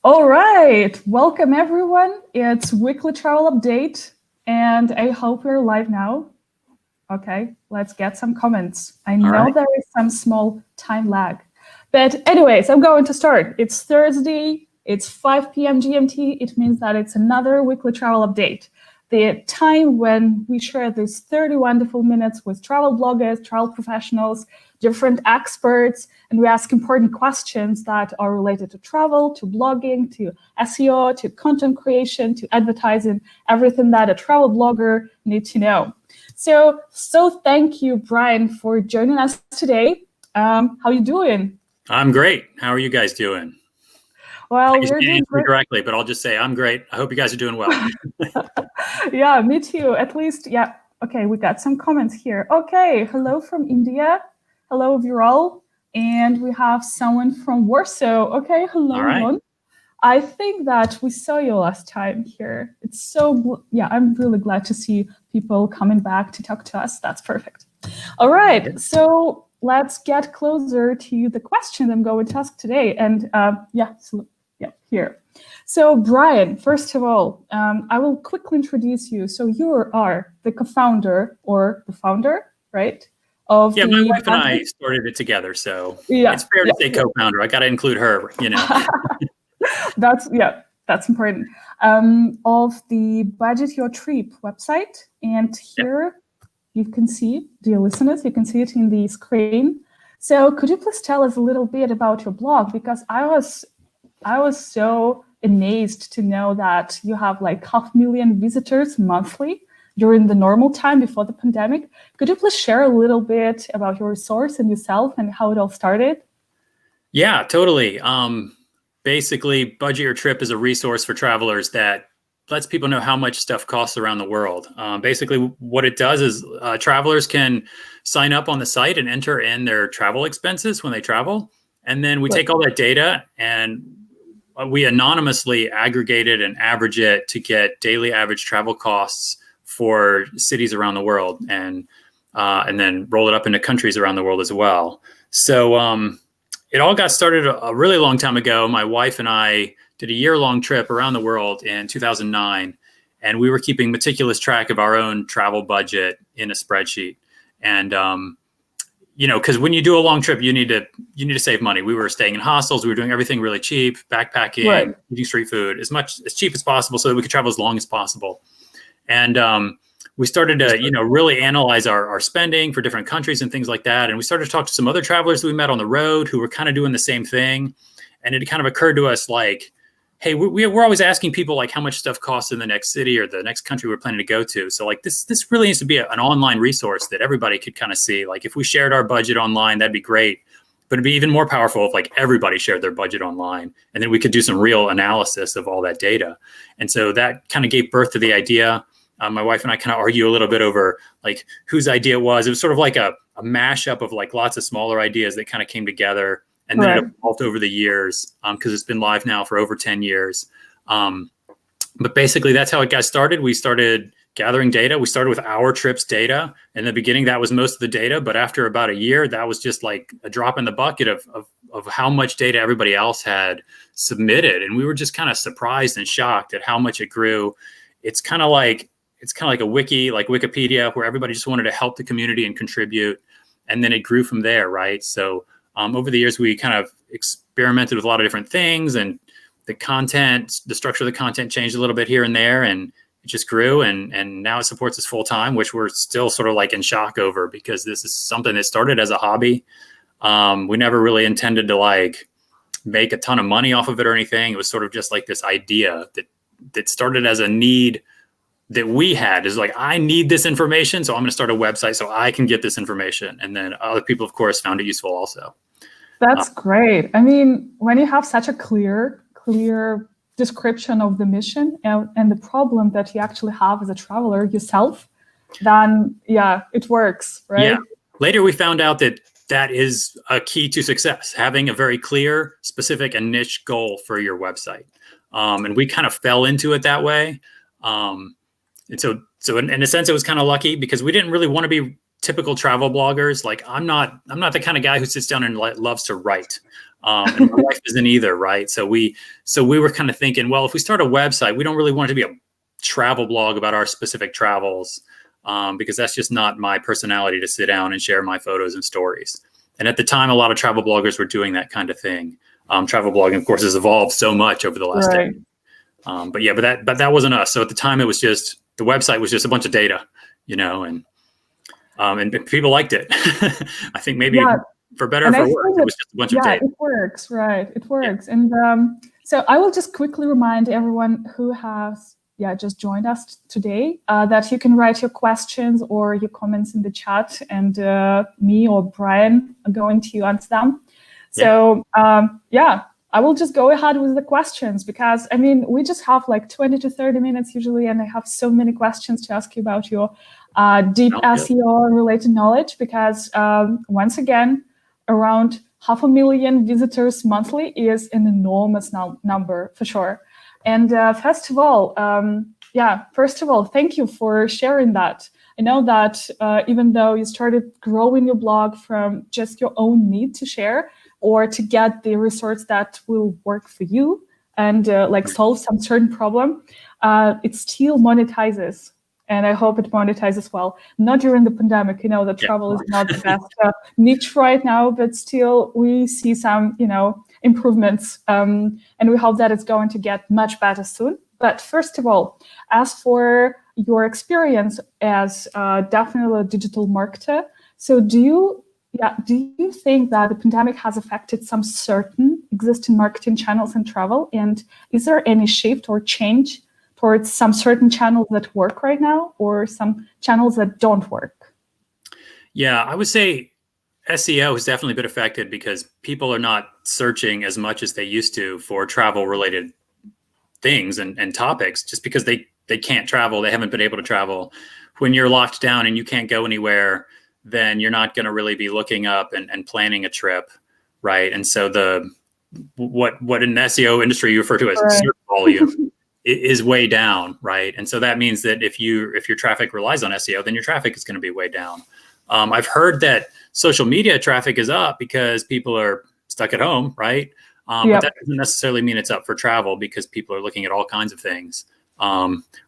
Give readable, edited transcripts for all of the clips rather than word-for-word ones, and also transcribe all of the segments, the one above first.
All right, welcome everyone. It's weekly travel update, and I hope we're live now. Okay, let's get some comments. I know there is some small time lag, but anyways, I'm going to start. It's Thursday, it's 5 p.m. GMT. It means that it's another weekly travel update. The time when we share these 30 wonderful minutes with travel bloggers, travel professionals, different experts, and we ask important questions that are related to travel, to blogging, to SEO, to content creation, to advertising, everything that a travel blogger needs to know. So thank you, Bryan, for joining us today. How are you doing? I'm great. How are you guys doing? Well, we're doing great. Directly, but I'll just say I'm great. I hope you guys are doing well. Yeah, me too. At least, yeah. Okay, we got some comments here. Okay, hello from India. Hello, Viral. And we have someone from Warsaw. Okay, hello, everyone. I think that we saw you last time here. It's so, yeah, I'm really glad to see people coming back to talk to us. That's perfect. All right, so let's get closer to the question I'm going to ask today. And here. So Bryan, first of all, I will quickly introduce you. So you are the co-founder or the founder, right? My wife and I started it together. So it's fair to say co-founder. I got to include her, you know. That's important. Of the Budget Your Trip website. And here you can see, dear listeners, you can see it in the screen. So could you please tell us a little bit about your blog? Because I was so amazed to know that you have like 500,000 visitors monthly during the normal time before the pandemic. Could you please share a little bit about your resource and yourself and how it all started? Yeah, totally. Basically, Budget Your Trip is a resource for travelers that lets people know how much stuff costs around the world. Basically, what it does is travelers can sign up on the site and enter in their travel expenses when they travel. And then we take all that data and we anonymously aggregate it and average it to get daily average travel costs for cities around the world, and then roll it up into countries around the world as well. So it all got started a really long time ago. My wife and I did a year-long trip around the world in 2009, and we were keeping meticulous track of our own travel budget in a spreadsheet. And because when you do a long trip, you need to save money. We were staying in hostels. We were doing everything really cheap, backpacking, eating street food, as cheap as possible so that we could travel as long as possible. And we started to, really analyze our spending for different countries and things like that. And we started to talk to some other travelers that we met on the road who were kind of doing the same thing. And it kind of occurred to us like, hey, we're always asking people like how much stuff costs in the next city or the next country we're planning to go to. So like this really needs to be an online resource that everybody could kind of see. Like if we shared our budget online, that'd be great. But it'd be even more powerful if like everybody shared their budget online, and then we could do some real analysis of all that data. And so that kind of gave birth to the idea. My wife and I kind of argue a little bit over like whose idea it was. It was sort of like a mashup of like lots of smaller ideas that kind of came together. And then it evolved over the years because it's been live now for over 10 years. But basically, that's how it got started. We started gathering data. We started with our trips data. In the beginning, that was most of the data. But after about a year, that was just like a drop in the bucket of how much data everybody else had submitted. And we were just kind of surprised and shocked at how much it grew. It's kind of like a wiki, like Wikipedia, where everybody just wanted to help the community and contribute. And then it grew from there, right? So over the years, we kind of experimented with a lot of different things, and the structure of the content changed a little bit here and there, and it just grew. And now it supports us full time, which we're still sort of like in shock over because this is something that started as a hobby. We never really intended to like make a ton of money off of it or anything. It was sort of just like this idea that started as a need that we had, is like, I need this information, so I'm going to start a website so I can get this information. And then other people, of course, found it useful also. That's great. I mean, when you have such a clear description of the mission and the problem that you actually have as a traveler yourself, then it works, right? Yeah. Later, we found out that is a key to success, having a very clear, specific, and niche goal for your website. And we kind of fell into it that way. And so in a sense, it was kind of lucky because we didn't really want to be typical travel bloggers. Like I'm not the kind of guy who sits down and loves to write. And my wife isn't either, right? So we were kind of thinking, well, if we start a website, we don't really want it to be a travel blog about our specific travels, because that's just not my personality to sit down and share my photos and stories. And at the time, a lot of travel bloggers were doing that kind of thing. Travel blogging, of course, has evolved so much over the last decade. But that wasn't us. So at the time, it was just the website was just a bunch of data, and people liked it. I think maybe for better or for worse, it was just a bunch of data. It works, right? It works. Yeah. And so I will just quickly remind everyone who has just joined us today that you can write your questions or your comments in the chat, and me or Bryan are going to answer them. So I will just go ahead with the questions, because we just have like 20 to 30 minutes usually, and I have so many questions to ask you about your deep SEO related knowledge, because once again, around 500,000 visitors monthly is an enormous number for sure. And first of all, thank you for sharing that. I know that even though you started growing your blog from just your own need to share or to get the resource that will work for you and solve some certain problem, it still monetizes. And I hope it monetizes well. Not during the pandemic, that travel is not the best niche right now, but still we see some, improvements. And we hope that it's going to get much better soon. But first of all, as for your experience as definitely a digital marketer, so do you think that the pandemic has affected some certain existing marketing channels in travel? And is there any shift or change towards some certain channels that work right now or some channels that don't work? Yeah, I would say SEO has definitely been affected because people are not searching as much as they used to for travel related things and topics, just because they can't travel. They haven't been able to travel. When you're locked down and you can't go anywhere, then you're not going to really be looking up and planning a trip, right? And so what in the SEO industry you refer to as search volume is way down, right? And so that means that if your traffic relies on SEO, then your traffic is going to be way down. I've heard that social media traffic is up because people are stuck at home, right? But that doesn't necessarily mean it's up for travel, because people are looking at all kinds of things.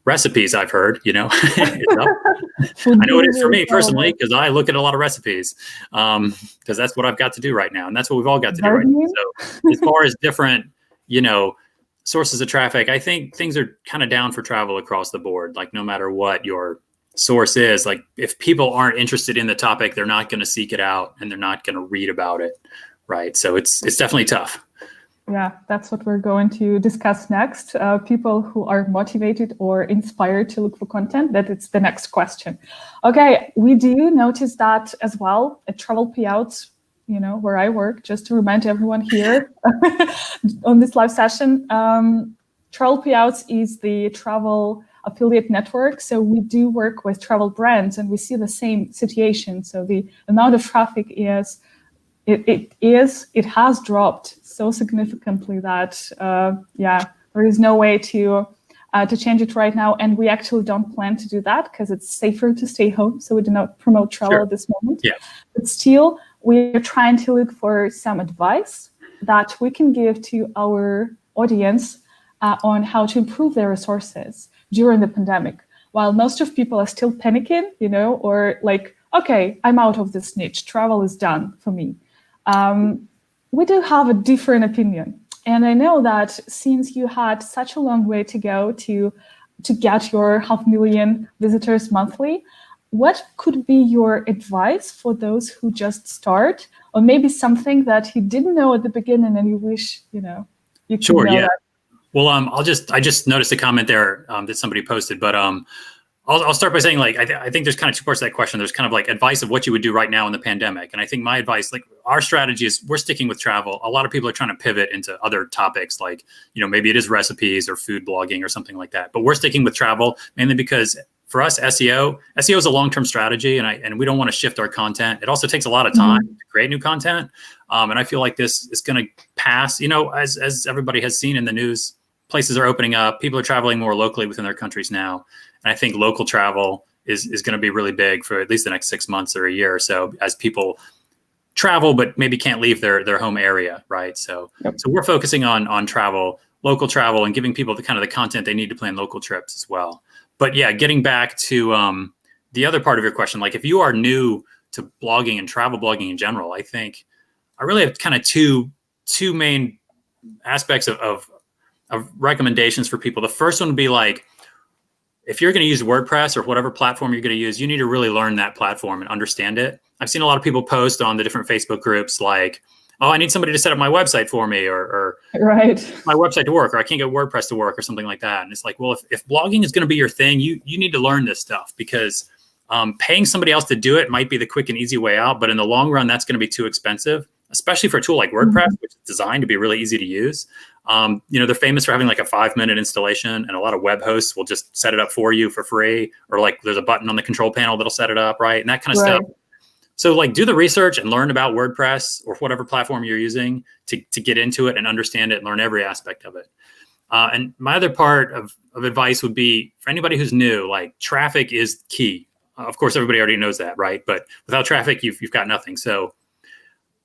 Recipes, I've heard, it's up. I know it is for me personally, because I look at a lot of recipes, because that's what I've got to do right now. And that's what we've all got to do right now. So as far as different, sources of traffic, I think things are kind of down for travel across the board. Like no matter what your source is, like if people aren't interested in the topic, they're not going to seek it out and they're not going to read about it. Right. So it's definitely tough. Yeah, that's what we're going to discuss next. People who are motivated or inspired to look for content, that it's the next question. Okay, we do notice that as well at Travelpayouts, where I work, just to remind everyone here on this live session. Travelpayouts is the travel affiliate network. So we do work with travel brands and we see the same situation. So the amount of traffic it has dropped so significantly that there is no way to change it right now, and we actually don't plan to do that because it's safer to stay home, so we do not promote travel at this moment. But still, we're trying to look for some advice that we can give to our audience on how to improve their resources during the pandemic, while most of people are still panicking, or like, okay, I'm out of this niche, travel is done for me. We do have a different opinion. And I know that since you had such a long way to go to get your 500,000 visitors monthly, what could be your advice for those who just start, or maybe something that you didn't know at the beginning and you wish, you could know that? Well, I just noticed a comment there that somebody posted, but I'll start by saying, like, I think there's kind of two parts to that question. There's kind of like advice of what you would do right now in the pandemic. And I think my advice, like our strategy is we're sticking with travel. A lot of people are trying to pivot into other topics like, maybe it is recipes or food blogging or something like that. But we're sticking with travel mainly because for us, SEO is a long-term strategy, and we don't want to shift our content. It also takes a lot of time to create new content. And I feel like this is going to pass, as everybody has seen in the news, places are opening up. People are traveling more locally within their countries now. And I think local travel is going to be really big for at least the next 6 months or a year or so, as people travel, but maybe can't leave their home area, right? So so we're focusing on travel, local travel, and giving people the kind of the content they need to plan local trips as well. But yeah, getting back to the other part of your question, like if you are new to blogging and travel blogging in general, I think I really have kind of two main aspects of recommendations for people. The first one would be like, if you're going to use WordPress or whatever platform you're going to use, you need to really learn that platform and understand it. I've seen a lot of people post on the different Facebook groups like, oh, I need somebody to set up my website for me, or right, my website to work, or I can't get WordPress to work, or something like that. And it's like, well, if blogging is going to be your thing, you need to learn this stuff, because paying somebody else to do it might be the quick and easy way out, but in the long run, that's going to be too expensive, especially for a tool like WordPress, which is designed to be really easy to use. They're famous for having like a 5-minute installation, and a lot of web hosts will just set it up for you for free, or like there's a button on the control panel that'll set it up, right? And that kind of stuff. So like do the research and learn about WordPress or whatever platform you're using to get into it and understand it and learn every aspect of it. And my other part of advice would be for anybody who's new, like traffic is key. Of course, everybody already knows that, right? But without traffic, you've got nothing. So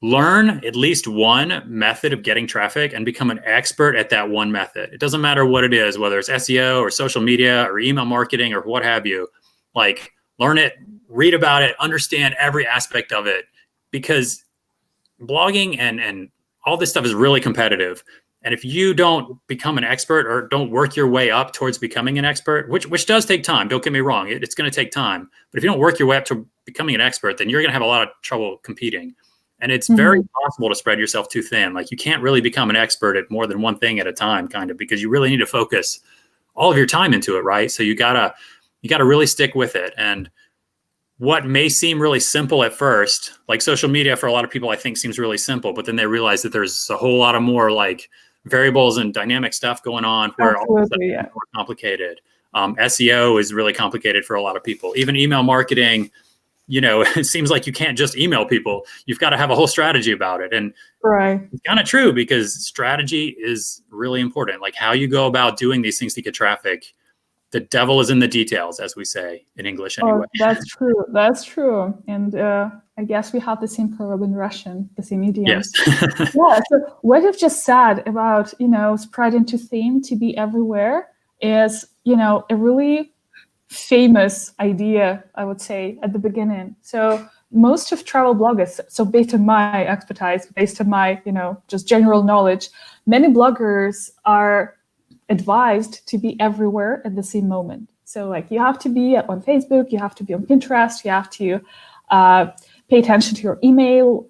learn at least one method of getting traffic and become an expert at that one method. It doesn't matter what it is, whether it's SEO or social media or email marketing or what have you. Like learn it, read about it, understand every aspect of it, because blogging and all this stuff is really competitive. And if you don't become an expert or don't work your way up towards becoming an expert, which does take time, don't get me wrong, it's going to take time. But if you don't work your way up to becoming an expert, then you're going to have a lot of trouble competing. And it's very possible to spread yourself too thin. Like you can't really become an expert at more than one thing at a time, kind of, because you really need to focus all of your time into it, right? So you gotta really stick with it. And what may seem really simple at first, like social media for a lot of people, I think seems really simple, but then they realize that there's a whole lot of more like variables and dynamic stuff going on where all of a sudden it's more complicated. SEO is really complicated for a lot of people. Even email marketing, it seems like you can't just email people. You've got to have a whole strategy about it. And it's kind of true, because strategy is really important. Like how you go about doing these things to get traffic. The devil is in the details, as we say in English anyway. Oh, that's true. That's true. And I guess we have the same proverb in Russian, the same idiom. Yes. Yeah. So what you've just said about, spreading too thin to be everywhere is, a really famous idea, I would say, at the beginning. So most of travel bloggers, so based on my expertise, based on my, just general knowledge, many bloggers are advised to be everywhere at the same moment. So like you have to be on Facebook, you have to be on Pinterest, you have to pay attention to your email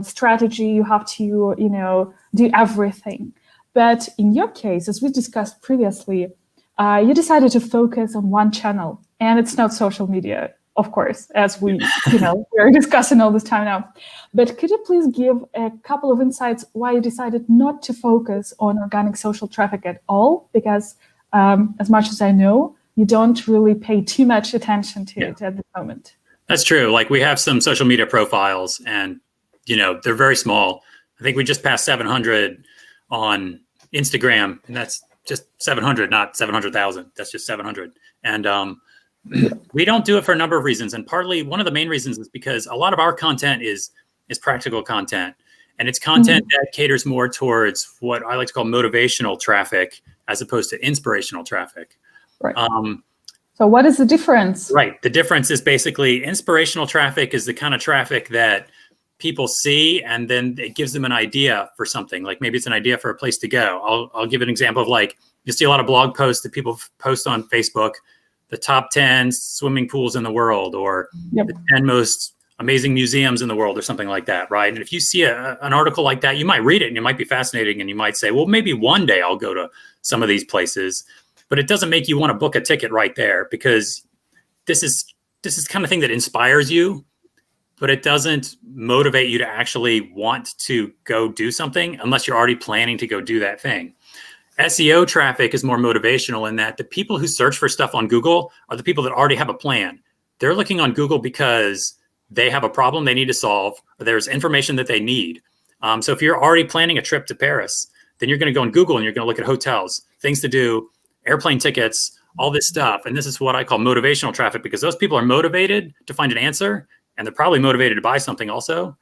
strategy, you have to, do everything. But in your case, as we discussed previously, you decided to focus on one channel, and it's not social media, of course, as we, we're discussing all this time now. But could you please give a couple of insights why you decided not to focus on organic social traffic at all? Because as much as I know, you don't really pay too much attention to it at the moment. That's true. Like we have some social media profiles, and, they're very small. I think we just passed 700 on Instagram, and that's just 700, not 700,000. That's just 700. And we don't do it for a number of reasons. And partly one of the main reasons is because a lot of our content is practical content. And it's content that caters more towards what I like to call motivational traffic as opposed to inspirational traffic. Right. So what is the difference? Right. The difference is basically inspirational traffic is the kind of traffic that people see, and then it gives them an idea for something. Like maybe it's an idea for a place to go. I'll give an example of, like, you see a lot of blog posts that people post on Facebook, the top 10 swimming pools in the world, or the 10 most amazing museums in the world, or something like that, right? And if you see an article like that, you might read it and it might be fascinating, and you might say, well, maybe one day I'll go to some of these places. But it doesn't make you want to book a ticket right there, because this is the kind of thing that inspires you, but it doesn't motivate you to actually want to go do something unless you're already planning to go do that thing. SEO traffic is more motivational in that the people who search for stuff on Google are the people that already have a plan. They're looking on Google because they have a problem they need to solve, or there's information that they need. So if you're already planning a trip to Paris, then you're going to go on Google and you're going to look at hotels, things to do, airplane tickets, all this stuff. And this is what I call motivational traffic, because those people are motivated to find an answer, and they're probably motivated to buy something also.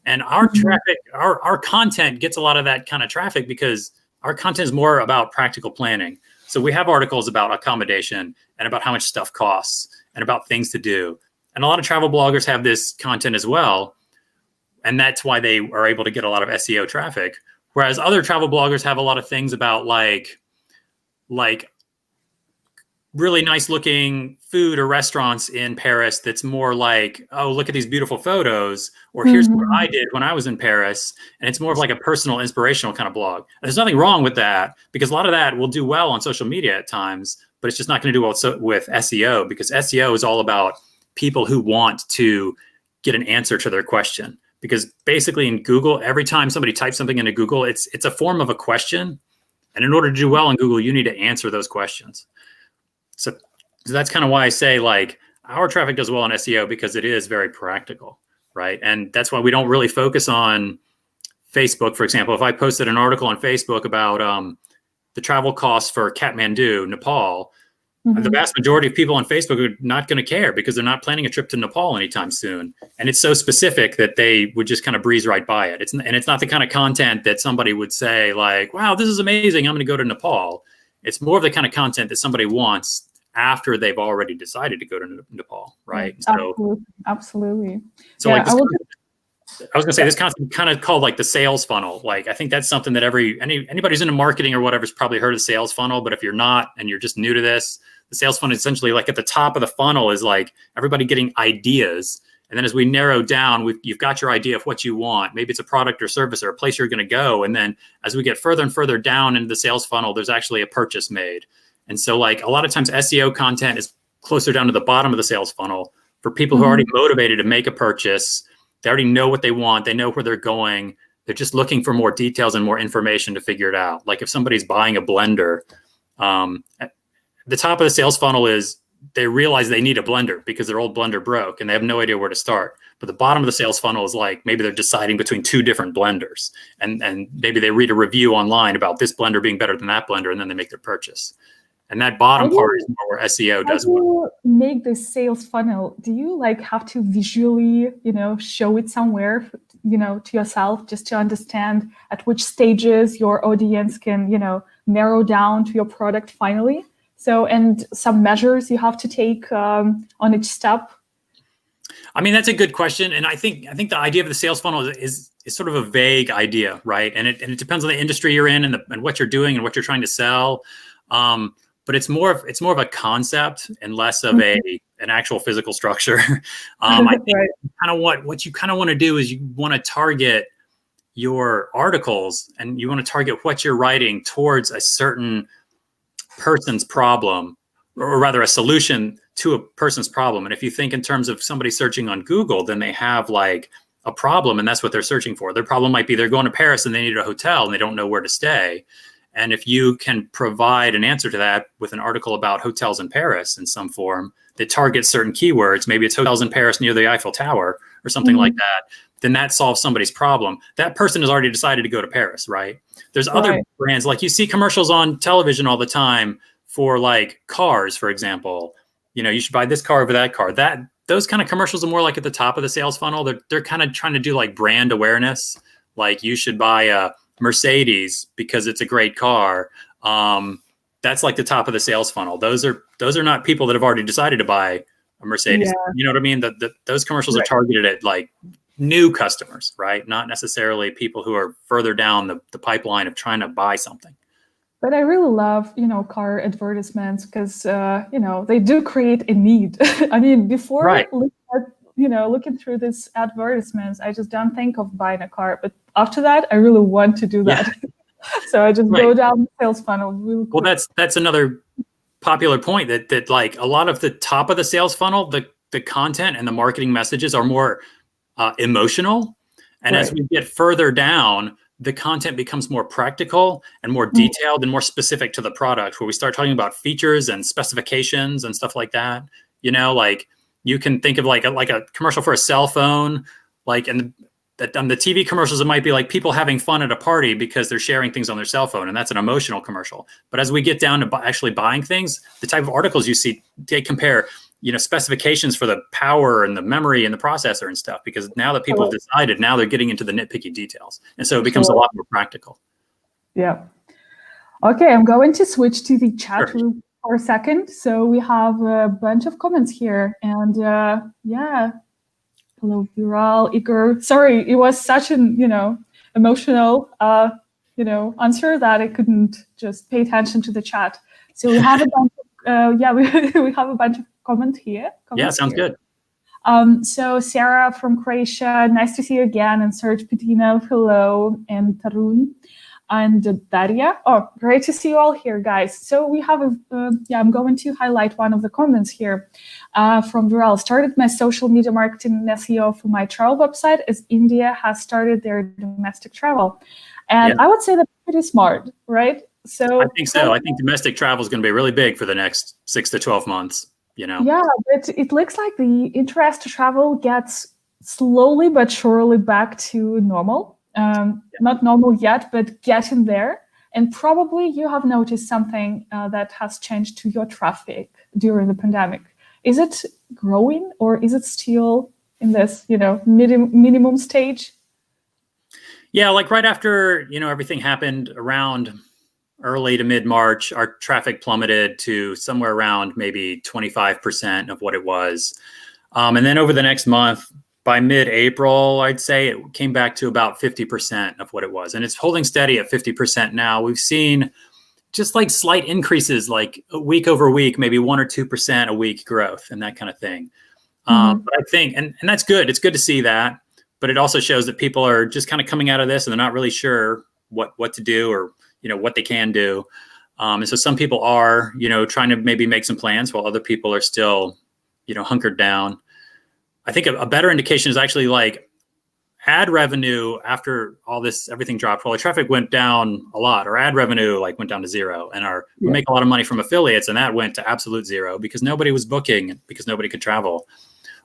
And our traffic, our content gets a lot of that kind of traffic because our content is more about practical planning. So we have articles about accommodation and about how much stuff costs and about things to do. And a lot of travel bloggers have this content as well. And that's why they are able to get a lot of SEO traffic. Whereas other travel bloggers have a lot of things about like really nice looking food or restaurants in Paris that's more like, oh, look at these beautiful photos, or here's what I did when I was in Paris. And it's more of like a personal, inspirational kind of blog. And there's nothing wrong with that, because a lot of that will do well on social media at times, but it's just not going to do well with SEO, because SEO is all about people who want to get an answer to their question. Because basically in Google, every time somebody types something into Google, it's a form of a question. And in order to do well in Google, you need to answer those questions. So that's kind of why I say like our traffic does well on SEO, because it is very practical, right? And that's why we don't really focus on Facebook. For example, if I posted an article on Facebook about the travel costs for Kathmandu, Nepal, the vast majority of people on Facebook are not going to care, because they're not planning a trip to Nepal anytime soon. And it's so specific that they would just kind of breeze right by it. It's not the kind of content that somebody would say like, wow, this is amazing, I'm going to go to Nepal. It's more of the kind of content that somebody wants after they've already decided to go to Nepal, right? Absolutely. So yeah, like I was going to say, this concept kind of called like the sales funnel. Like, I think that's something that anybody who's into marketing or whatever has probably heard of sales funnel. But if you're not, and you're just new to this, the sales funnel is essentially like at the top of the funnel is like everybody getting ideas. And then as we narrow down, you've got your idea of what you want. Maybe it's a product or service or a place you're going to go. And then as we get further and further down into the sales funnel, there's actually a purchase made. And so like a lot of times SEO content is closer down to the bottom of the sales funnel for people who are already motivated to make a purchase. They already know what they want. They know where they're going. They're just looking for more details and more information to figure it out. Like if somebody's buying a blender, at the top of the sales funnel is they realize they need a blender because their old blender broke and they have no idea where to start. But the bottom of the sales funnel is like maybe they're deciding between two different blenders, and maybe they read a review online about this blender being better than that blender, and then they make their purchase. And that bottom part is more where SEO does well. How do you make the sales funnel? Do you like have to visually, show it somewhere, to yourself, just to understand at which stages your audience can, narrow down to your product finally? So, and some measures you have to take on each step? I mean, that's a good question. And I think the idea of the sales funnel is sort of a vague idea, right? And it depends on the industry you're in and what you're doing and what you're trying to sell. But it's more of a concept and less of an actual physical structure. I think kind of what you kind of want to do is you want to target your articles and you want to target what you're writing towards a certain person's problem, or rather a solution to a person's problem. And if you think in terms of somebody searching on Google, then they have like a problem and that's what they're searching for. Their problem might be they're going to Paris and they need a hotel and they don't know where to stay. And if you can provide an answer to that with an article about hotels in Paris in some form that targets certain keywords, maybe it's hotels in Paris near the Eiffel Tower or something like that, then that solves somebody's problem. That person has already decided to go to Paris, right? There's other brands, like you see commercials on television all the time for like cars, for example. You should buy this car over that car. Those kind of commercials are more like at the top of the sales funnel. They're kind of trying to do like brand awareness. Like you should buy a Mercedes because it's a great car. That's like the top of the sales funnel. Those are not people that have already decided to buy a Mercedes. Yeah. You know what I mean? Those commercials are targeted at like new customers, right? Not necessarily people who are further down the pipeline of trying to buy something. But I really love, car advertisements because, they do create a need. I mean, before looking through these advertisements, I just don't think of buying a car. But after that, I really want to do that. Yeah. So I just go down the sales funnel really quick. Well, that's another popular point that like a lot of the top of the sales funnel, the content and the marketing messages are more emotional. And as we get further down, the content becomes more practical and more detailed and more specific to the product, where we start talking about features and specifications and stuff like that. Like you can think of like a commercial for a cell phone, like, and on the TV commercials, it might be like people having fun at a party because they're sharing things on their cell phone. And that's an emotional commercial. But as we get down to actually buying things, the type of articles you see, they compare, specifications for the power and the memory and the processor and stuff, because now that people have decided, now they're getting into the nitpicky details. And so it becomes a lot more practical. Yeah. Okay, I'm going to switch to the chat room for a second. So we have a bunch of comments here, and hello, Viral, Igor. Sorry, it was such an emotional answer that I couldn't just pay attention to the chat. So we have a bunch of, we have a bunch of comments here. Sounds good. So Sarah from Croatia, nice to see you again, and Serge Petina, hello, and Tarun. And Daria. Oh, great to see you all here, guys. So we have I'm going to highlight one of the comments here from Viral. Started my social media marketing and SEO for my travel website as India has started their domestic travel. And I would say that's pretty smart, right? So I think so. I think domestic travel is going to be really big for the next 6 to 12 months, Yeah, but it looks like the interest to travel gets slowly but surely back to normal. Not normal yet, but getting there. And probably you have noticed something that has changed to your traffic during the pandemic. Is it growing, or is it still in this, minimum stage? Yeah, like right after, everything happened around early to mid-March, our traffic plummeted to somewhere around maybe 25% of what it was. And then over the next month, by mid-April, I'd say it came back to about 50% of what it was. And it's holding steady at 50% now. We've seen just like slight increases, like week over week, maybe 1 or 2% a week growth and that kind of thing. But I think, and that's good. It's good to see that. But it also shows that people are just kind of coming out of this and they're not really sure what to do or, what they can do. And so some people are, trying to maybe make some plans while other people are still, hunkered down. I think a better indication is actually like ad revenue after all this, everything dropped. Well, the traffic went down a lot. Our ad revenue went down to zero, and we make a lot of money from affiliates, and that went to absolute zero because nobody was booking because nobody could travel.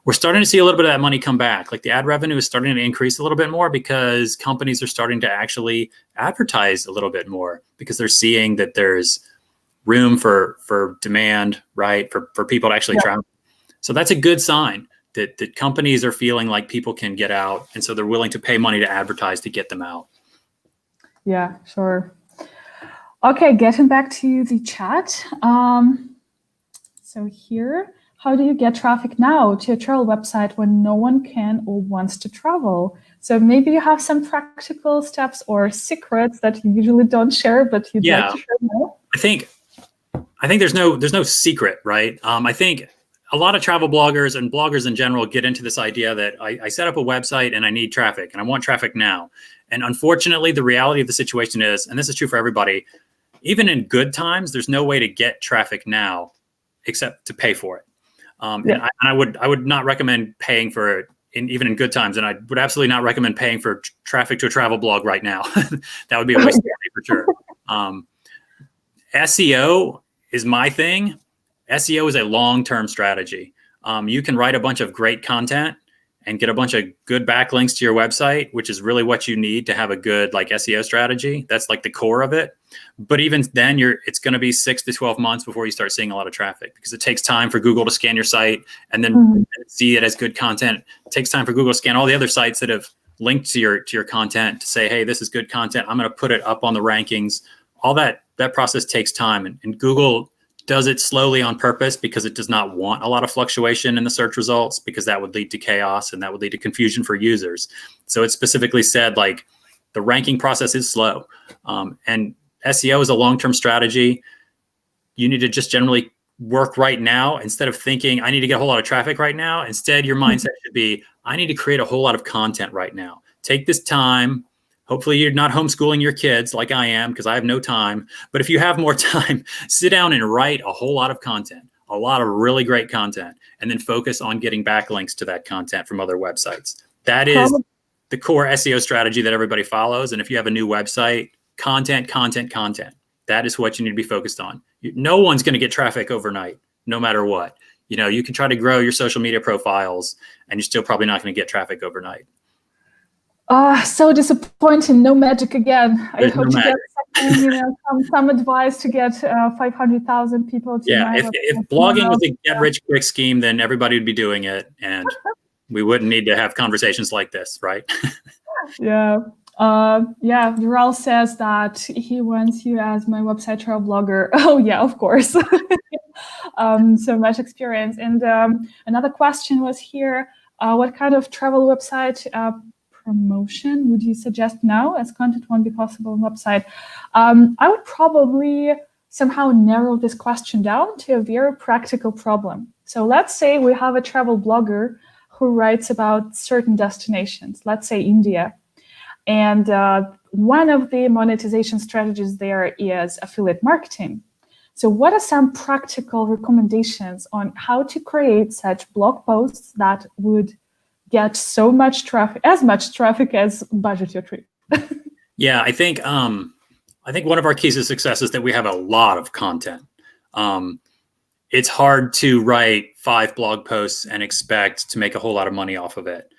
We're starting to see a little bit of that money come back. Like the ad revenue is starting to increase a little bit more because companies are starting to actually advertise a little bit more because they're seeing that there's room for demand, right? For people to actually travel. So that's a good sign. That companies are feeling like people can get out, and so they're willing to pay money to advertise to get them out. Yeah, sure. Okay, getting back to the chat. So here, how do you get traffic now to a travel website when no one can or wants to travel? So maybe you have some practical steps or secrets that you usually don't share, but you'd like to share now. I think there's no secret, right? I think a lot of travel bloggers and bloggers in general get into this idea that I set up a website and I need traffic and I want traffic now. And unfortunately, the reality of the situation is, and this is true for everybody, even in good times, there's no way to get traffic now except to pay for it. And I would not recommend paying for it even in good times. And I would absolutely not recommend paying for traffic to a travel blog right now. That would be a waste of money for sure. SEO is my thing. SEO is a long-term strategy. You can write a bunch of great content and get a bunch of good backlinks to your website, which is really what you need to have a good SEO strategy. That's like the core of it. But even then, it's going to be 6 to 12 months before you start seeing a lot of traffic because it takes time for Google to scan your site and then see it as good content. It takes time for Google to scan all the other sites that have linked to your content to say, hey, this is good content. I'm going to put it up on the rankings. All that process takes time, and Google does it slowly on purpose because it does not want a lot of fluctuation in the search results because that would lead to chaos and that would lead to confusion for users. So it specifically said the ranking process is slow. And SEO is a long-term strategy. You need to just generally work right now instead of thinking, I need to get a whole lot of traffic right now. Instead, your mindset should be, I need to create a whole lot of content right now. Take this time. Hopefully you're not homeschooling your kids like I am because I have no time. But if you have more time, sit down and write a whole lot of content, a lot of really great content, and then focus on getting backlinks to that content from other websites. That is the core SEO strategy that everybody follows. And if you have a new website, content. That is what you need to be focused on. No one's going to get traffic overnight, no matter what. You can try to grow your social media profiles and you're still probably not going to get traffic overnight. So disappointing. No magic again. There's I hope no to magic. get some advice to get 500,000 people to my website. If blogging was a get-rich-quick scheme, then everybody would be doing it, and we wouldn't need to have conversations like this, right? Yeah. Viral says that he wants you as my website travel blogger. Oh yeah, of course. So much experience. And another question was here, what kind of travel website promotion would you suggest now, as content won't be possible on website? I would probably somehow narrow this question down to a very practical problem. So let's say we have a travel blogger who writes about certain destinations, let's say India. And one of the monetization strategies there is affiliate marketing. So what are some practical recommendations on how to create such blog posts that would get so much traffic, as much traffic as Budget Your Trip? Yeah, I think one of our keys to success is that we have a lot of content. It's hard to write 5 blog posts and expect to make a whole lot of money off of it.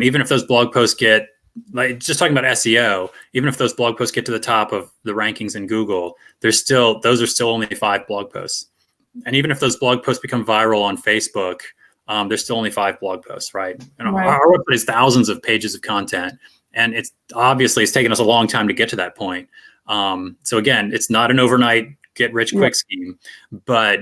Even if those blog posts get, like just talking about SEO, even if those blog posts get to the top of the rankings in Google, those are still only 5 blog posts. And even if those blog posts become viral on Facebook, there's still only 5 blog posts, right? And Right. Our website is thousands of pages of content, and it's taken us a long time to get to that point. So again, it's not an overnight get rich quick scheme, but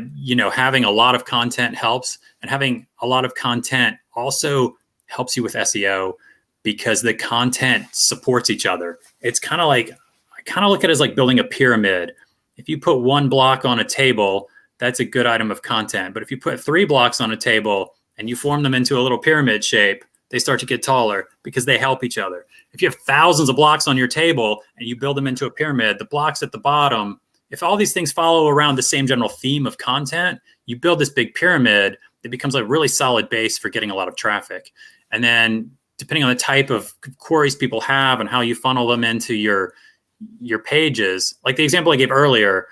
having a lot of content helps, and having a lot of content also helps you with SEO because the content supports each other. It's kind of like, I kind of look at it as like building a pyramid. If you put 1 block on a table, that's a good item of content. But if you put 3 blocks on a table and you form them into a little pyramid shape, they start to get taller because they help each other. If you have thousands of blocks on your table and you build them into a pyramid, the blocks at the bottom, if all these things follow around the same general theme of content, you build this big pyramid that becomes a really solid base for getting a lot of traffic. And then depending on the type of queries people have and how you funnel them into your pages, like the example I gave earlier,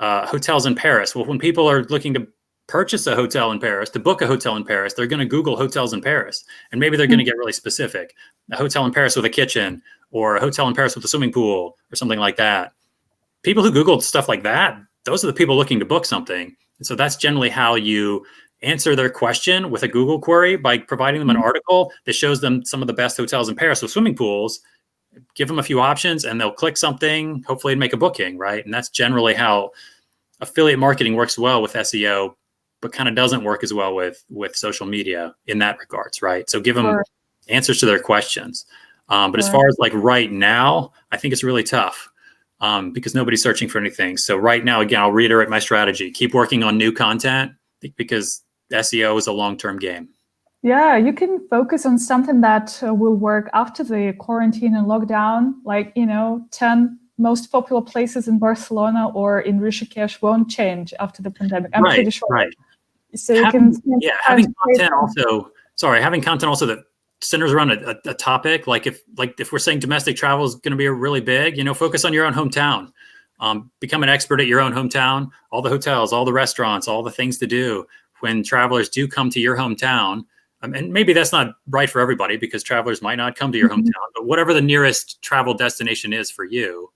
hotels in Paris. Well, when people are looking to purchase a hotel in Paris, to book a hotel in Paris, they're going to Google hotels in Paris. And maybe they're going to get really specific. A hotel in Paris with a kitchen, or a hotel in Paris with a swimming pool, or something like that. People who Googled stuff like that, those are the people looking to book something. And so that's generally how you answer their question with a Google query, by providing them an article that shows them some of the best hotels in Paris with swimming pools. Give them a few options and they'll click something, hopefully make a booking, right? And that's generally how affiliate marketing works well with SEO, but kind of doesn't work as well with social media in that regards, right? So give them answers to their questions. But as far as like right now, I think it's really tough because nobody's searching for anything. So right now, again, I'll reiterate my strategy. Keep working on new content because SEO is a long-term game. Yeah, you can focus on something that will work after the quarantine and lockdown, like, 10 most popular places in Barcelona or in Rishikesh won't change after the pandemic. I'm pretty sure. Right. So having content also that centers around a topic. Like if we're saying domestic travel is going to be really big, focus on your own hometown. Become an expert at your own hometown, all the hotels, all the restaurants, all the things to do when travelers do come to your hometown. And maybe that's not right for everybody because travelers might not come to your hometown, but whatever the nearest travel destination is for you,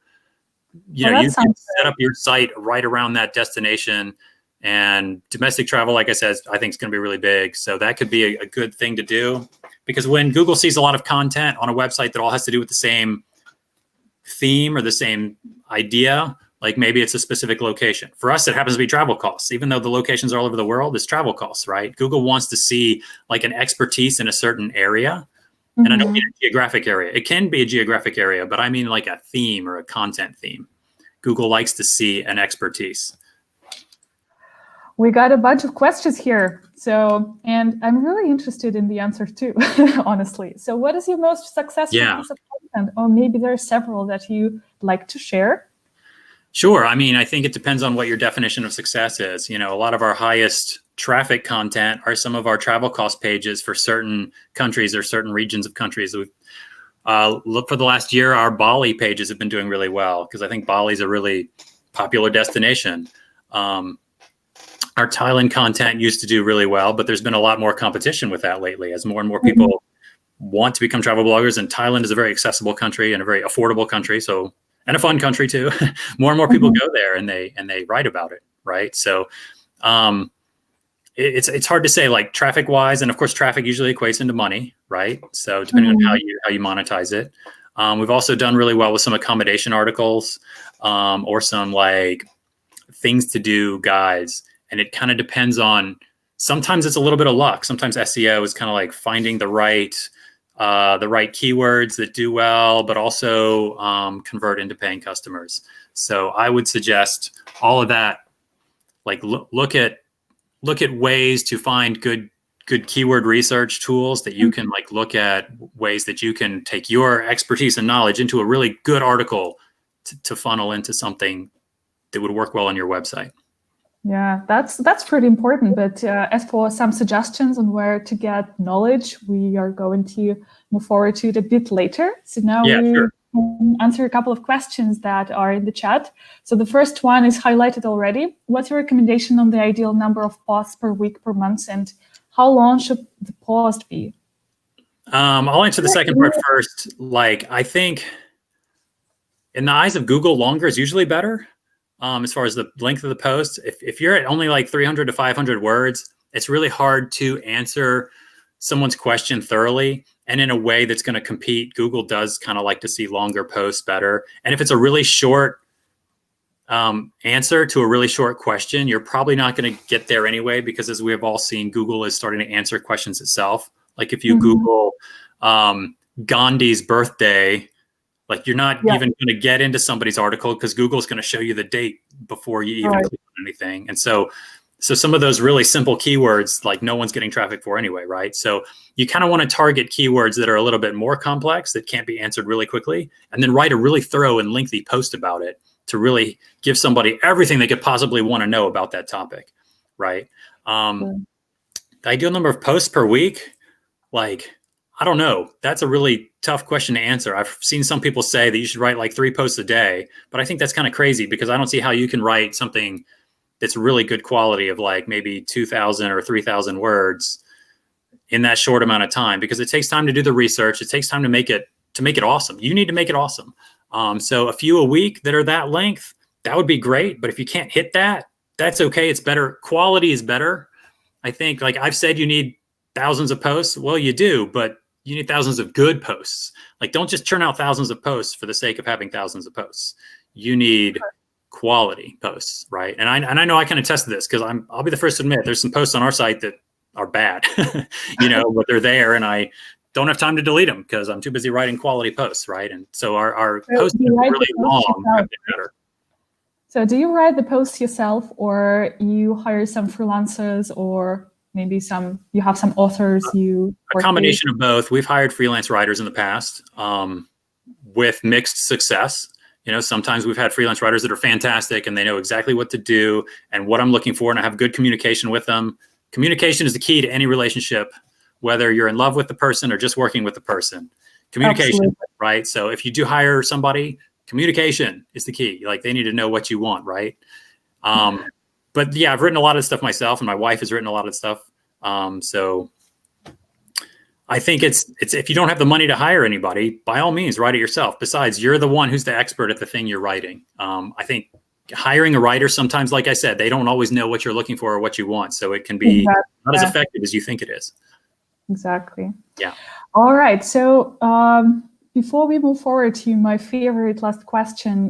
you can set up your site right around that destination. And domestic travel, like I said, I think is going to be really big. So that could be a good thing to do, because when Google sees a lot of content on a website that all has to do with the same theme or the same idea, like maybe it's a specific location. For us, it happens to be travel costs. Even though the locations are all over the world, it's travel costs, right? Google wants to see like an expertise in a certain area. And I don't mean a geographic area. It can be a geographic area, but I mean like a theme or a content theme. Google likes to see an expertise. We got a bunch of questions here. And I'm really interested in the answer too, honestly. So what is your most successful piece of content? Or maybe there are several that you like to share? Sure. I mean, I think it depends on what your definition of success is. A lot of our highest traffic content are some of our travel cost pages for certain countries or certain regions of countries. Look, for the last year, our Bali pages have been doing really well because I think Bali is a really popular destination. Our Thailand content used to do really well, but there's been a lot more competition with that lately as more and more people want to become travel bloggers. And Thailand is a very accessible country and a very affordable country. So, and a fun country too. More and more people go there and they write about it. Right. So, it's hard to say, like, traffic wise. And of course, traffic usually equates into money. Right. So depending on how you monetize it. We've also done really well with some accommodation articles, or some like things to do guides. And it kind of depends on, sometimes it's a little bit of luck. Sometimes SEO is kind of like finding the right keywords that do well, but also convert into paying customers. So I would suggest all of that, like look at ways to find good keyword research tools that you can like look at ways that you can take your expertise and knowledge into a really good article to funnel into something that would work well on your website. Yeah, that's pretty important. But as for some suggestions on where to get knowledge, we are going to move forward to it a bit later. So now can answer a couple of questions that are in the chat. So the first one is highlighted already. What's your recommendation on the ideal number of posts per week, per month, and how long should the post be? I'll answer the second part first. Like, I think in the eyes of Google, longer is usually better. As far as the length of the post, if you're at only like 300 to 500 words, it's really hard to answer someone's question thoroughly and in a way that's going to compete. Google does kind of like to see longer posts better. And if it's a really short answer to a really short question, you're probably not going to get there anyway, because as we have all seen, Google is starting to answer questions itself. Like if you Google Gandhi's birthday, like you're not even going to get into somebody's article because Google's going to show you the date before you even click on anything. And so some of those really simple keywords, like no one's getting traffic for anyway, right? So you kind of want to target keywords that are a little bit more complex, that can't be answered really quickly, and then write a really thorough and lengthy post about it to really give somebody everything they could possibly want to know about that topic, right? The ideal number of posts per week, like, I don't know. That's a really tough question to answer. I've seen some people say that you should write like 3 posts a day, but I think that's kind of crazy, because I don't see how you can write something that's really good quality of like maybe 2,000 or 3,000 words in that short amount of time, because it takes time to do the research. It takes time to make it awesome. You need to make it awesome. So a few a week that are that length, that would be great. But if you can't hit that, that's okay. It's better. Quality is better. I think, like I've said, you need thousands of posts. Well, you do, but you need thousands of good posts. Like, don't just churn out thousands of posts for the sake of having thousands of posts. You need quality posts, right? And I know I can attest to this, because I'll be the first to admit there's some posts on our site that are bad, but they're there, and I don't have time to delete them because I'm too busy writing quality posts, right? And so our posts are really long have been better. So do you write the posts yourself, or you hire some freelancers, or maybe you have some authors you a combination of both? We've hired freelance writers in the past with mixed success. Sometimes we've had freelance writers that are fantastic and they know exactly what to do and what I'm looking for, and I have good communication with them. Communication is the key to any relationship, whether you're in love with the person or just working with the person. Communication, absolutely. Right? So if you do hire somebody, communication is the key. Like, they need to know what you want, right? But yeah, I've written a lot of stuff myself, and my wife has written a lot of stuff. So I think it's if you don't have the money to hire anybody, by all means, write it yourself. Besides, you're the one who's the expert at the thing you're writing. I think hiring a writer, sometimes, like I said, they don't always know what you're looking for or what you want. So it can be not as effective as you think it is. Exactly. Yeah. All right. So before we move forward to my favorite last question,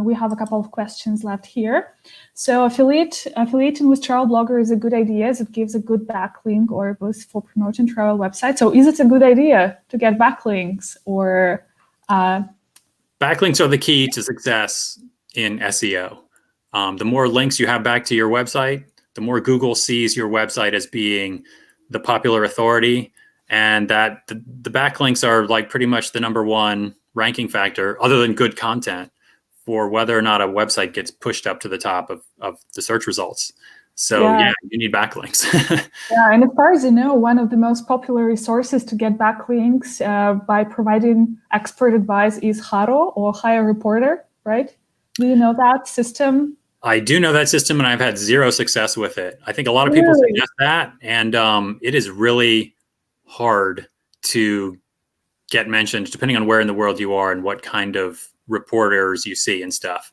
we have a couple of questions left here. So affiliating with travel blogger is a good idea, as it gives a good backlink or boost for promoting travel websites. So is it a good idea to get backlinks, or? Backlinks are the key to success in SEO. The more links you have back to your website, the more Google sees your website as being the popular authority, and that the backlinks are like pretty much the number one ranking factor, other than good content, for whether or not a website gets pushed up to the top of the search results. So yeah, you need backlinks. Yeah, and as far as you know, one of the most popular resources to get backlinks by providing expert advice is Haro, or Hire Reporter, right? Do you know that system? I do know that system, and I've had zero success with it. I think a lot of people suggest that, and it is really hard to get mentioned depending on where in the world you are and what kind of reporters you see and stuff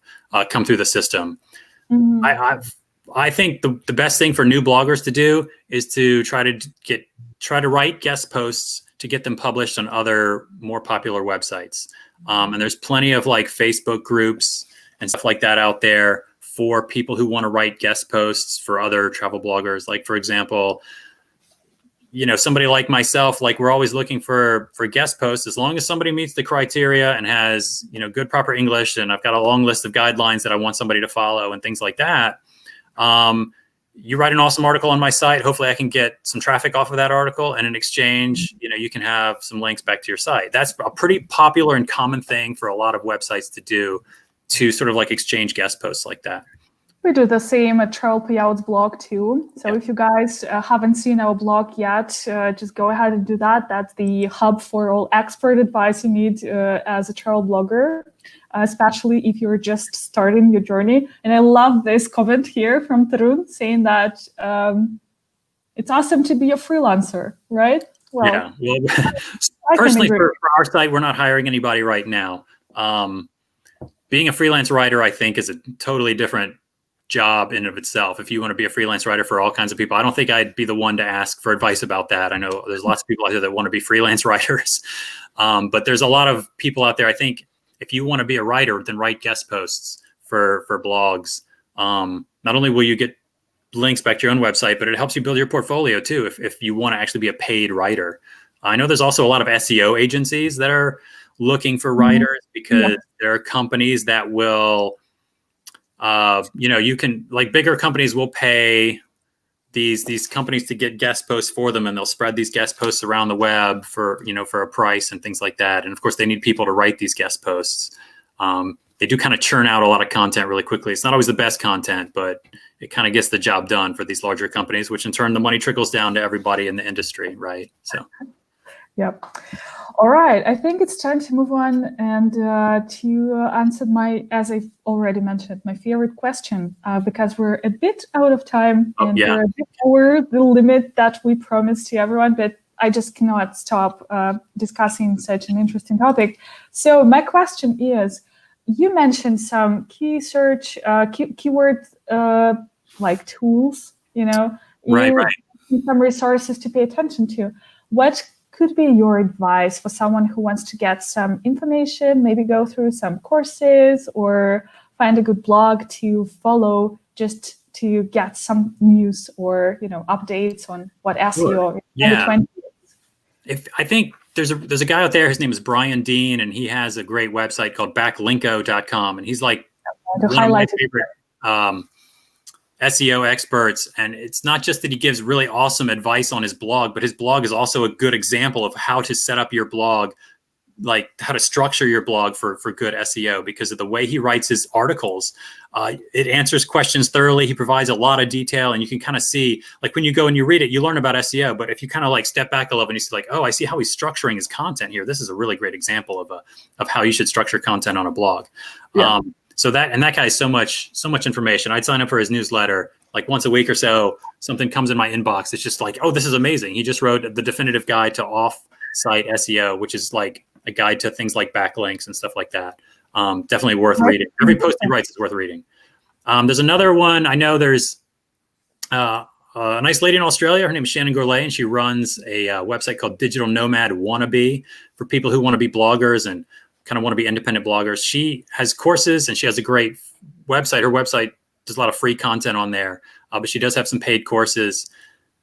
come through the system. I think the best thing for new bloggers to do is to try to write guest posts to get them published on other more popular websites. And there's plenty of like Facebook groups and stuff like that out there for people who want to write guest posts for other travel bloggers. Like, for example, somebody like myself, like we're always looking for guest posts, as long as somebody meets the criteria and has, good, proper English. And I've got a long list of guidelines that I want somebody to follow and things like that. You write an awesome article on my site. Hopefully I can get some traffic off of that article. And in exchange, you can have some links back to your site. That's a pretty popular and common thing for a lot of websites to do, to sort of like exchange guest posts like that. We do the same at Travelpayouts blog too. So if you guys haven't seen our blog yet, just go ahead and do that. That's the hub for all expert advice you need as a travel blogger, especially if you're just starting your journey. And I love this comment here from Tarun saying that it's awesome to be a freelancer, right? Well, personally for our site, we're not hiring anybody right now. Being a freelance writer, I think, is a totally different job in of itself. If you want to be a freelance writer for all kinds of people, I don't think I'd be the one to ask for advice about that. I know there's lots of people out there that want to be freelance writers, but there's a lot of people out there. I think if you want to be a writer, then write guest posts for blogs. Not only will you get links back to your own website, but it helps you build your portfolio too, if you want to actually be a paid writer. I know there's also a lot of SEO agencies that are looking for writers because there are companies that will, you can, like, bigger companies will pay these companies to get guest posts for them, and they'll spread these guest posts around the web for a price and things like that. And of course they need people to write these guest posts. They do kind of churn out a lot of content really quickly. It's not always the best content, but it kind of gets the job done for these larger companies, which in turn the money trickles down to everybody in the industry, right? So. Yep. All right. I think it's time to move on and to answer as I've already mentioned, my favorite question, because we're a bit out of time and we're a bit over the limit that we promised to everyone, but I just cannot stop discussing such an interesting topic. So my question is, you mentioned some keyword like tools, right. Some resources to pay attention to. What could be your advice for someone who wants to get some information, maybe go through some courses or find a good blog to follow just to get some news or, updates on what SEO in 2020 is? I think there's a guy out there, his name is Bryan Tighe, and he has a great website called backlinko.com. And he's like one of my favorite SEO experts. And it's not just that he gives really awesome advice on his blog, but his blog is also a good example of how to set up your blog, like how to structure your blog for good SEO, because of the way he writes his articles. It answers questions thoroughly. He provides a lot of detail, and you can kind of see, like, when you go and you read it, you learn about SEO. But if you kind of like step back a little and you see like, oh, I see how he's structuring his content here. This is a really great example of how you should structure content on a blog. Yeah. So that guy has so much information. I'd sign up for his newsletter like once a week or so. Something comes in my inbox. It's just like, oh, this is amazing. He just wrote the definitive guide to off-site SEO, which is like a guide to things like backlinks and stuff like that. Definitely worth reading. Every post he writes is worth reading. There's another one. I know there's a nice lady in Australia. Her name is Shannon Gourlay, and she runs a website called Digital Nomad Wannabe for people who want to be bloggers and kind of want to be independent bloggers. She has courses and she has a great website. Her website does a lot of free content on there, but she does have some paid courses.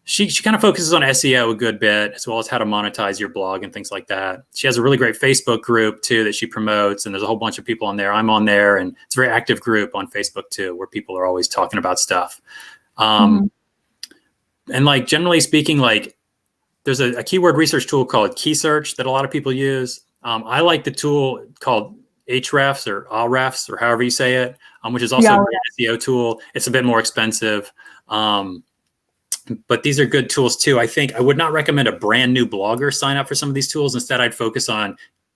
She kind of focuses on SEO a good bit, as well as how to monetize your blog and things like that. She has a really great Facebook group too that she promotes, and there's a whole bunch of people on there. I'm on there, and it's a very active group on Facebook too, where people are always talking about stuff. And like generally speaking, like there's a keyword research tool called KeySearch that a lot of people use. I like the tool called Ahrefs or Ahrefs or however you say it, which is also an SEO tool. It's a bit more expensive. But these are good tools too. I think I would not recommend a brand new blogger sign up for some of these tools. Instead, I'd focus on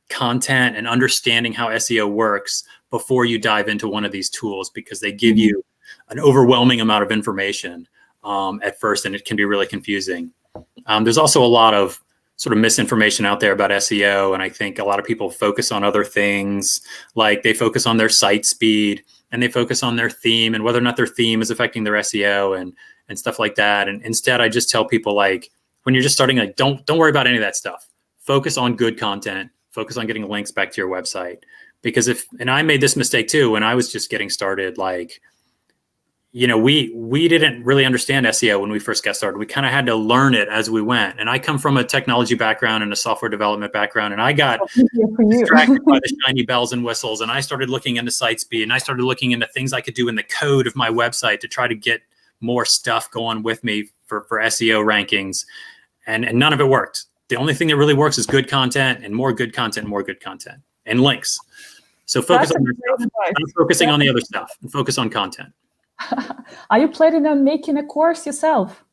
content and understanding how SEO works before you dive into one of these tools, because they give you an overwhelming amount of information at first, and it can be really confusing. There's also a lot of sort of misinformation out there about SEO. And I think a lot of people focus on other things, like they focus on their site speed and they focus on their theme and whether or not their theme is affecting their SEO and stuff like that. And instead, I just tell people, like, when you're just starting, like, don't worry about any of that stuff. Focus on good content, focus on getting links back to your website. Because and I made this mistake too, when I was just getting started, like, we didn't really understand SEO when we first got started. We kind of had to learn it as we went. And I come from a technology background and a software development background, and I got distracted by the shiny bells and whistles. And I started looking into site speed, and I started looking into things I could do in the code of my website to try to get more stuff going with me for SEO rankings. And none of it worked. The only thing that really works is good content and more good content, and links. So focus on your stuff. I'm focusing on the other stuff and focus on content. Are you planning on making a course yourself?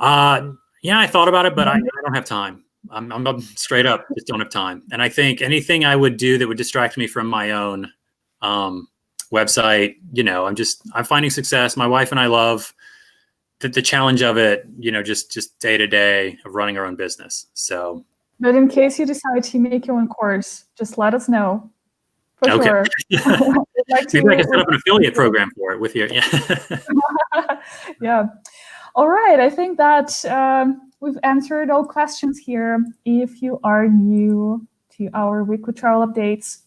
Yeah, I thought about it, but I don't have time. I'm straight up, just don't have time. And I think anything I would do that would distract me from my own website, I'm finding success. My wife and I love the challenge of it, just day to day of running our own business. So, but in case you decide to make your own course, just let us know. For sure. Maybe I can set up an affiliate program for it with you. Yeah. Yeah. All right. I think that we've answered all questions here. If you are new to our weekly travel updates,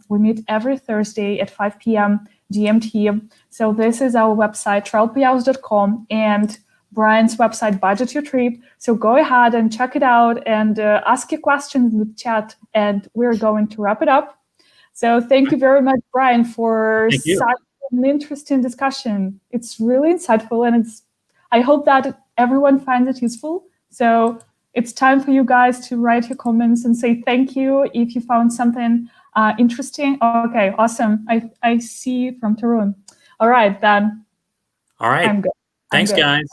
we meet every Thursday at 5 p.m. GMT. So this is our website, travelpayouts.com, and Bryan's website, Budget Your Trip. So go ahead and check it out and ask your questions in the chat, and we're going to wrap it up. So thank you very much, Bryan, for such an interesting discussion. It's really insightful, and I hope that everyone finds it useful. So it's time for you guys to write your comments and say thank you if you found something interesting. Okay, awesome. I see from Tarun. All right, then. All right. I'm good. Thanks, guys.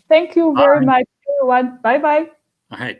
Thank you very much, everyone. Bye-bye. All right.